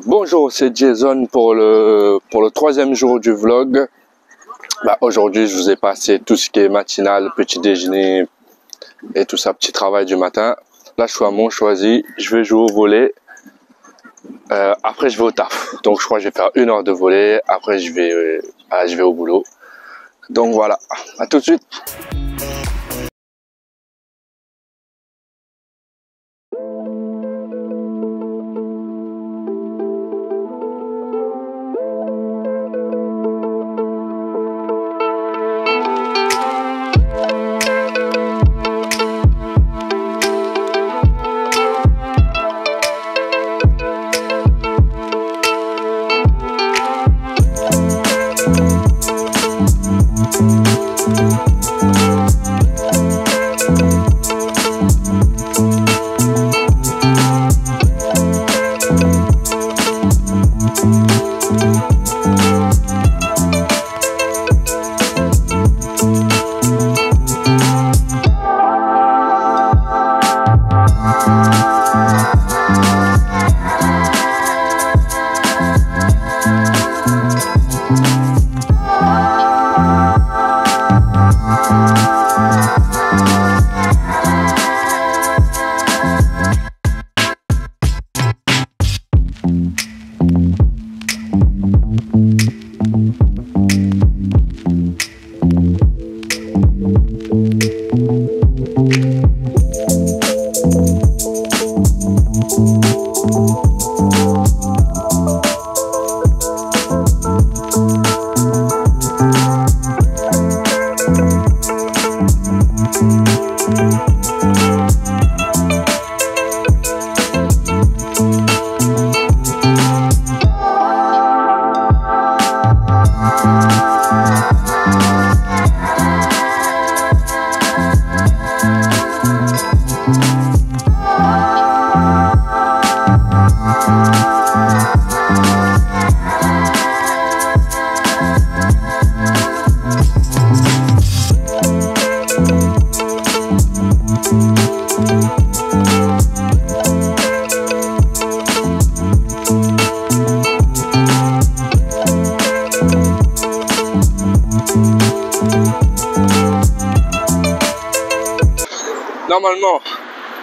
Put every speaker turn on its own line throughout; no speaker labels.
Bonjour, c'est Jason pour le troisième jour du vlog. Aujourd'hui, je vous ai passé tout ce qui est matinal, petit déjeuner et tout ça, petit travail du matin. Là, je suis à Montchoisy, je vais jouer au volley. Après, je vais au taf. Donc, je crois que je vais faire 1 heure de volley. Après, je vais au boulot. Donc, voilà. À tout de suite.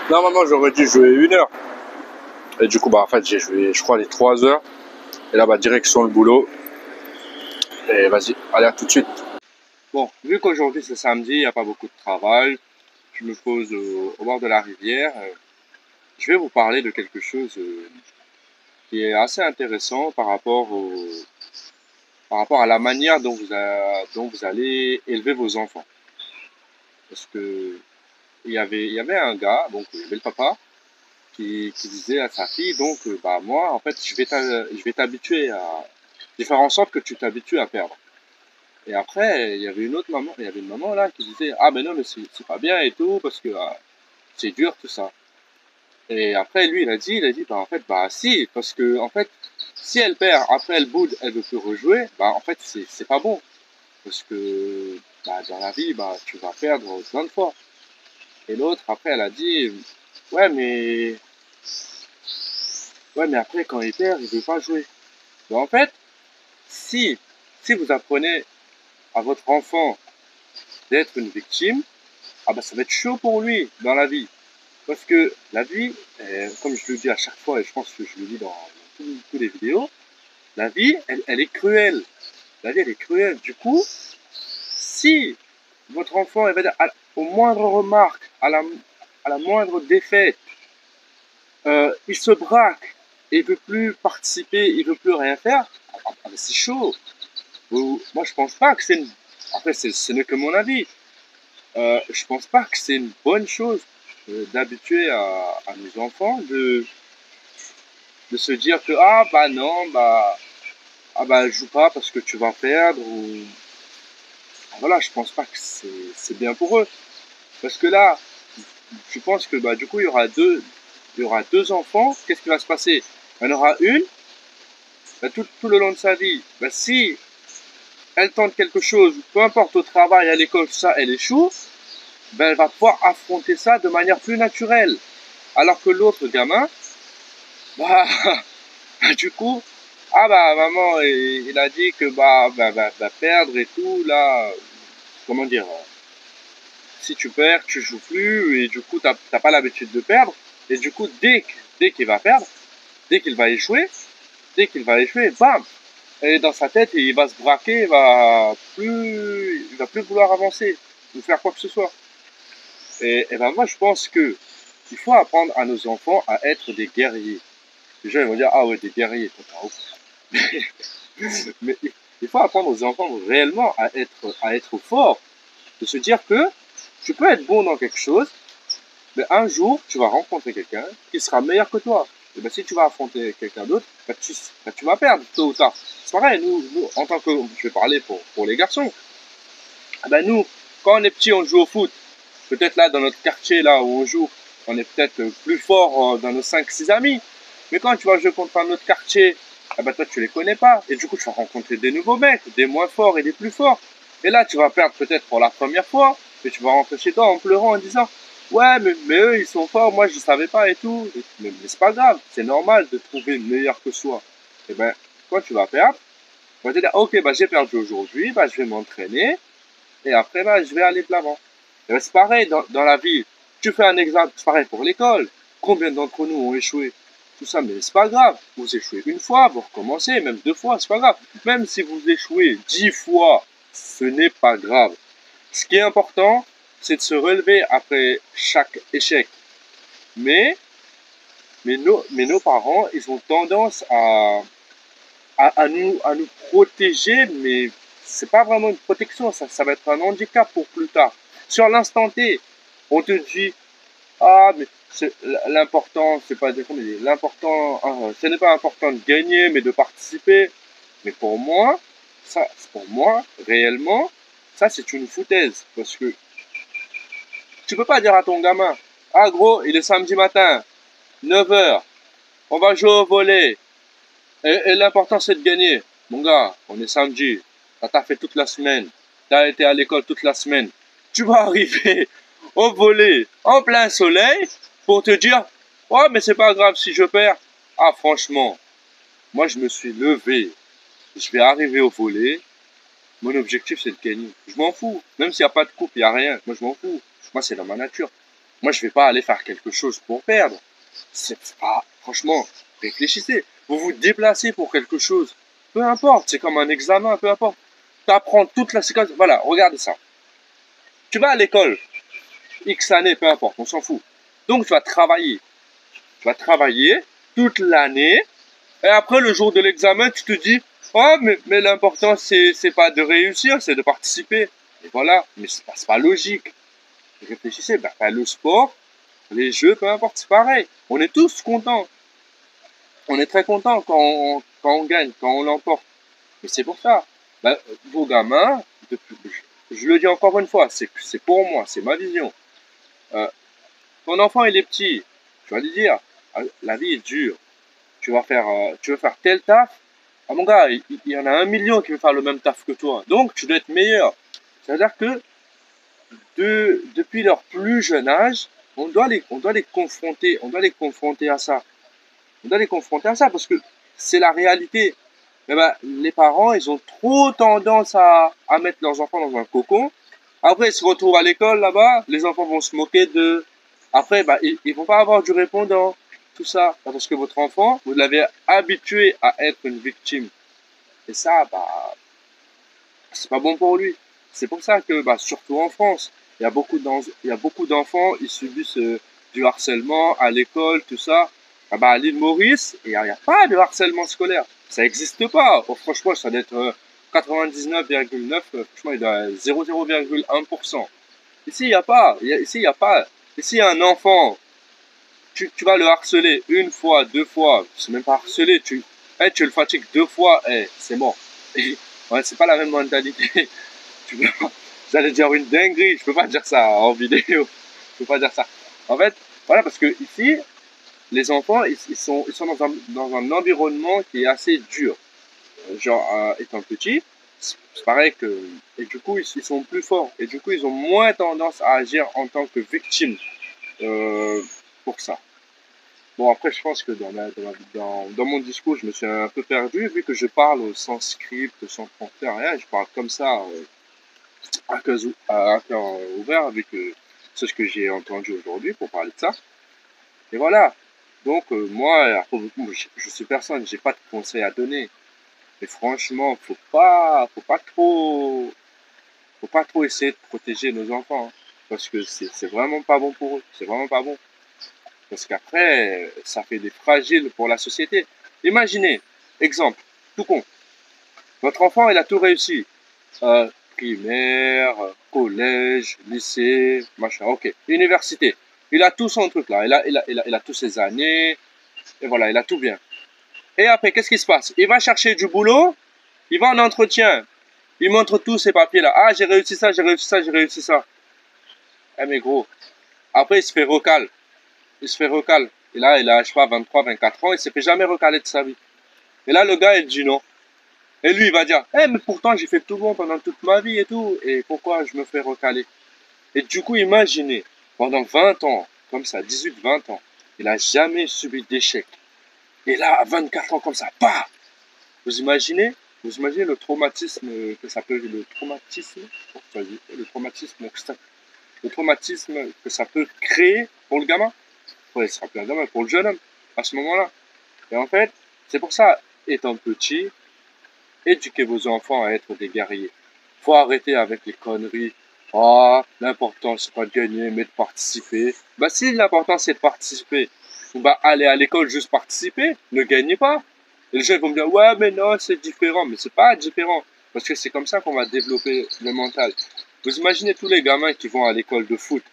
Normalement j'aurais dû jouer 1 heure. Et du coup, en fait, j'ai joué, je crois, les 3 heures. Et là, direction le boulot. Et vas-y, allez, à tout de suite. Bon, vu qu'aujourd'hui c'est samedi, il n'y a pas beaucoup de travail, je me pose au bord de la rivière. Je vais vous parler de quelque chose qui est assez intéressant par rapport à la manière dont vous allez élever vos enfants. Parce que il y avait un gars, donc il y avait le papa, qui disait à sa fille, donc moi en fait je vais t'habituer à faire en sorte que tu t'habitues à perdre. Et après il y avait une maman là qui disait ah ben non mais c'est pas bien et tout parce que c'est dur tout ça. Et après lui il a dit en fait si, parce que en fait si elle perd, après elle boude, elle veut plus rejouer, en fait c'est pas bon, parce que dans la vie tu vas perdre plein de fois. Et l'autre après elle a dit ouais mais après quand il perd il veut pas jouer. En fait si vous apprenez à votre enfant d'être une victime, ça va être chaud pour lui dans la vie. Parce que la vie, comme je le dis à chaque fois, et je pense que je le dis dans toutes les vidéos, la vie, elle est cruelle. La vie, elle est cruelle. Du coup, si votre enfant, il va dire, aux moindres remarques, à la moindre défaite, il se braque, et il veut plus participer, il veut plus rien faire, c'est chaud. Moi, je pense pas que c'est Après, ce n'est que mon avis. Je pense pas que c'est une bonne chose d'habituer à nos enfants de se dire que joue pas parce que tu vas perdre, ou voilà, je pense pas que c'est bien pour eux, parce que là je pense que du coup il y aura deux enfants. Qu'est-ce qui va se passer? Il y en aura une tout le long de sa vie, si elle tente quelque chose, peu importe, au travail, à l'école, ça, elle échoue, elle va pouvoir affronter ça de manière plus naturelle. Alors que l'autre gamin, Du coup, ah bah maman, il a dit que perdre et tout, là, comment dire, si tu perds, tu joues plus, et du coup, t'as pas l'habitude de perdre. Et du coup, dès qu'il va perdre, dès qu'il va échouer, bam! Et dans sa tête, il va se braquer, il va plus vouloir avancer, ou faire quoi que ce soit. Et ben moi, je pense que il faut apprendre à nos enfants à être des guerriers. Les gens ils vont dire, ah ouais, des guerriers, toi, mais il faut apprendre aux enfants réellement à être forts, de se dire que tu peux être bon dans quelque chose, mais un jour, tu vas rencontrer quelqu'un qui sera meilleur que toi. Et ben, si tu vas affronter quelqu'un d'autre, tu vas perdre tôt ou tard. C'est pareil, nous, en tant que, je vais parler pour les garçons, ben nous, quand on est petit, on joue au foot. Peut-être là, dans notre quartier, là où on joue, on est peut-être plus fort dans nos 5 6 amis. Mais quand tu vas jouer contre un autre quartier, eh ben toi, tu les connais pas. Et du coup, tu vas rencontrer des nouveaux mecs, des moins forts et des plus forts. Et là, tu vas perdre peut-être pour la première fois. Et tu vas rentrer chez toi en pleurant en disant, ouais, mais eux, ils sont forts, moi, je savais pas et tout. Mais c'est pas grave, c'est normal de trouver meilleur que soi. Et ben, quand tu vas perdre, tu vas te dire, ok, bah, j'ai perdu aujourd'hui, bah, je vais m'entraîner. Et après, bah, je vais aller de l'avant. C'est pareil dans la vie. Tu fais un examen, c'est pareil pour l'école. Combien d'entre nous ont échoué? Tout ça, mais c'est pas grave. Vous échouez une fois, vous recommencez, même 2 fois, c'est pas grave. Même si vous échouez 10 fois, ce n'est pas grave. Ce qui est important, c'est de se relever après chaque échec. Mais, mais nos parents, ils ont tendance à nous protéger, mais c'est pas vraiment une protection, ça va être un handicap pour plus tard. Sur l'instant T, on te dit, ah, mais l'important, c'est pas l'important, ce n'est pas important de gagner, mais de participer. Mais pour moi, réellement, ça c'est une foutaise. Parce que tu peux pas dire à ton gamin, ah gros, il est samedi matin, 9 h, on va jouer au volley. Et l'important, c'est de gagner. Mon gars, on est samedi. T'as fait toute la semaine. T'as été à l'école toute la semaine. Tu vas arriver au volley en plein soleil pour te dire, ouais, mais c'est pas grave si je perds. Ah, franchement, moi, je me suis levé. Je vais arriver au volley. Mon objectif, c'est de gagner. Je m'en fous. Même s'il n'y a pas de coupe, il n'y a rien. Moi, je m'en fous. Moi, c'est dans ma nature. Moi, je vais pas aller faire quelque chose pour perdre. C'est pas, franchement, réfléchissez. Vous vous déplacez pour quelque chose. Peu importe, c'est comme un examen, peu importe. Tu apprends toute la séquence. Voilà, regardez ça. Tu vas à l'école, X années, peu importe, on s'en fout. Donc, tu vas travailler. Tu vas travailler toute l'année. Et après, le jour de l'examen, tu te dis, oh, mais l'important, c'est pas de réussir, c'est de participer. Et voilà, mais c'est pas logique. Réfléchissez, le sport, les jeux, peu importe, c'est pareil. On est tous contents. On est très content quand on gagne, quand on l'emporte. Mais c'est pour ça. Vos gamins, je le dis encore une fois, c'est pour moi, c'est ma vision. Ton enfant, il est petit. Tu vas lui dire, ah, la vie est dure. Tu veux faire tel taf. Ah mon gars, il y en a 1 million qui veut faire le même taf que toi. Donc, tu dois être meilleur. C'est-à-dire que depuis leur plus jeune âge, on doit les confronter, on doit les confronter à ça. On doit les confronter à ça parce que c'est la réalité. Les parents, ils ont trop tendance à mettre leurs enfants dans un cocon. Après, ils se retrouvent à l'école là-bas, les enfants vont se moquer d'eux. Après, ils vont pas avoir du répondant, tout ça. Parce que votre enfant, vous l'avez habitué à être une victime. Et ça, c'est pas bon pour lui. C'est pour ça que, surtout en France, il y a beaucoup d'enfants, ils subissent du harcèlement à l'école, tout ça. À l'île Maurice, il n'y a pas de harcèlement scolaire. Ça n'existe pas. Oh, franchement, ça doit être 99,9, franchement, il doit être 0,1%. Ici, il n'y a pas. Ici, il n'y a pas. Ici, un enfant, tu vas le harceler 1 fois, 2 fois, c'est même pas harceler, tu le fatigues 2 fois, c'est mort. Ouais, c'est pas la même mentalité. Tu peux pas- J'allais dire une dinguerie, je peux pas dire ça en vidéo. Je peux pas dire ça. En fait, voilà, parce que ici, les enfants, ils sont dans un environnement qui est assez dur. Genre, étant petits, c'est pareil que, et du coup, ils sont plus forts. Et du coup, ils ont moins tendance à agir en tant que victime, pour ça. Bon, après, je pense que dans mon discours, je me suis un peu perdu, vu que je parle sans script, sans prompteur, rien. Je parle comme ça, à cœur ouvert, avec ce que j'ai entendu aujourd'hui pour parler de ça. Et voilà. Donc, moi, après, je suis personne, j'ai pas de conseils à donner. Mais franchement, faut pas trop essayer de protéger nos enfants, hein, parce que c'est vraiment pas bon pour eux. C'est vraiment pas bon. Parce qu'après, ça fait des fragiles pour la société. Imaginez, exemple, tout con. Votre enfant, il a tout réussi. Primaire, collège, lycée, machin, ok. Université. Il a tout son truc là. Il a tous ses années. Et voilà, il a tout bien. Et après, qu'est-ce qui se passe? Il va chercher du boulot. Il va en entretien. Il montre tous ses papiers là. Ah, j'ai réussi ça, j'ai réussi ça, j'ai réussi ça. Eh mais gros. Après, il se fait recal. Il se fait recal. Et là, il a, je sais pas, 23, 24 ans. Il ne s'est fait jamais recaler de sa vie. Et là, le gars, il dit non. Et lui, il va dire, eh, mais pourtant, j'ai fait tout bon pendant toute ma vie et tout. Et pourquoi je me fais recaler? Et du coup, imaginez, pendant 20 ans, comme ça, 18, 20 ans, il n'a jamais subi d'échec. Et là, à 24 ans, comme ça, bah! Vous imaginez? Vous imaginez le traumatisme que ça peut, le traumatisme que ça peut créer pour le gamin? Ouais, ce sera plus un gamin, pour le jeune homme, à ce moment-là. Et en fait, c'est pour ça, étant petit, éduquez vos enfants à être des guerriers. Faut arrêter avec les conneries. Ah, l'important c'est pas de gagner, mais de participer. Bah si l'important c'est de participer, bah allez à l'école juste participer, ne gagnez pas. Et les gens vont me dire ouais mais non c'est différent, mais c'est pas différent parce que c'est comme ça qu'on va développer le mental. Vous imaginez tous les gamins qui vont à l'école de foot.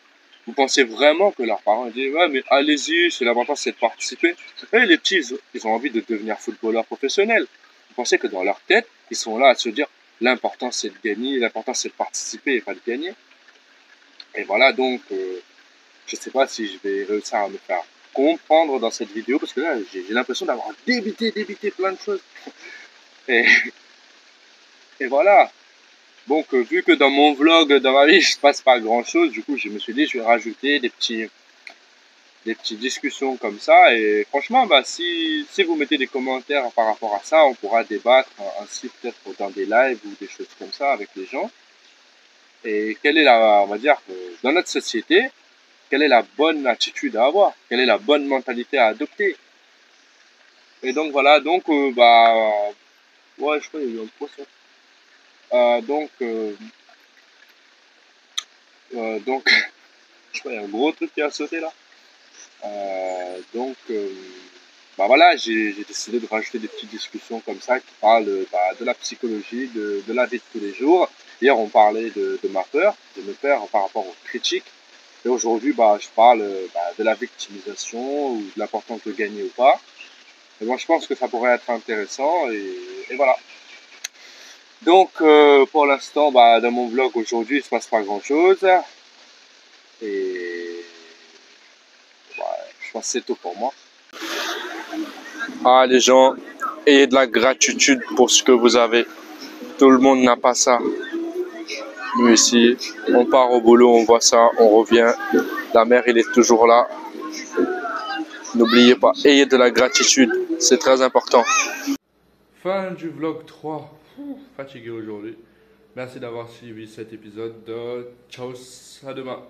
Vous pensez vraiment que leurs parents disent ouais mais allez-y, c'est l'important c'est de participer. Et les petits ils ont envie de devenir footballeurs professionnels. Vous pensez que dans leur tête ils sont là à se dire l'important c'est de gagner, l'important c'est de participer et pas de gagner. Et voilà donc je sais pas si je vais réussir à me faire comprendre dans cette vidéo parce que là j'ai l'impression d'avoir débité plein de choses. Et, et voilà. Donc vu que dans mon vlog, dans ma vie, il se passe pas grand chose, du coup je me suis dit je vais rajouter des petites discussions comme ça. Et franchement, bah, si vous mettez des commentaires par rapport à ça, on pourra débattre ainsi peut-être dans des lives ou des choses comme ça avec les gens. Et quelle est on va dire, dans notre société, quelle est la bonne attitude à avoir? Quelle est la bonne mentalité à adopter? Et donc voilà, donc bah, ouais, je crois qu'il y a eu un poisson. Donc, je crois qu'il y a un gros truc qui a sauté là. Bah voilà, j'ai décidé de rajouter des petites discussions comme ça qui parlent bah, de la psychologie, de la vie de tous les jours. Hier, on parlait de ma peur, de mes peurs par rapport aux critiques. Et aujourd'hui, bah, je parle bah, de la victimisation ou de l'importance de gagner ou pas. Et moi, je pense que ça pourrait être intéressant et voilà. Donc, pour l'instant, bah, dans mon vlog aujourd'hui, il ne se passe pas grand-chose. Et bah, je pense que c'est tout pour moi. Ah, les gens, ayez de la gratitude pour ce que vous avez. Tout le monde n'a pas ça. Nous ici, on part au boulot, on voit ça, on revient. La mer, il est toujours là. N'oubliez pas, ayez de la gratitude. C'est très important. Fin du vlog 3. Fatigué aujourd'hui. Merci d'avoir suivi cet épisode. Ciao, à demain.